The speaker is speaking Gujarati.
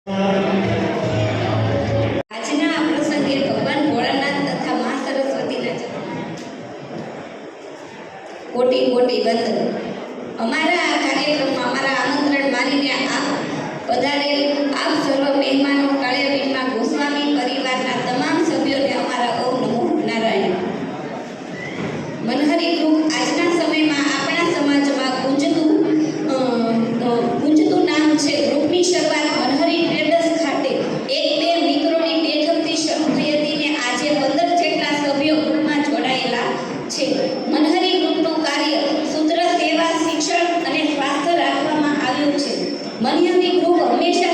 આજના આ પ્રસંગે ભગવાન ભોળાનાથ તથા મા સરસ્વતીના કોટી કોટી વંદન. અમારા આ કાર્યક્રમમાં અમારા આમંત્રણ માનીને આપ પધારેલ આપ સર્વ મહેમાનો કાળિયાબીડમાં ગોસ્વામી પરિવારના તમામ સભ્યોને અમારા ઓમ નમો નારાયણ. મનહરી ગ્રુપ આજના સમયમાં આપણા સમાજમાં ગુંજતું નામ છે. ગ્રુપની શરૂઆત મનહરી ટ્રેડર્સ ખાતે એક બે મિત્રોની બેઠકથી શરૂ થઈ હતી ને આજે 15 જેટલા સભ્યો ગ્રુપમાં જોડાયેલા છે. મનહરી ગ્રુપનું કાર્ય સૂત્ર સેવા, શિક્ષણ અને સ્વાસ્થ્ય રાખવામાં આવ્યું છે. મનહરી ગ્રુપ હંમેશા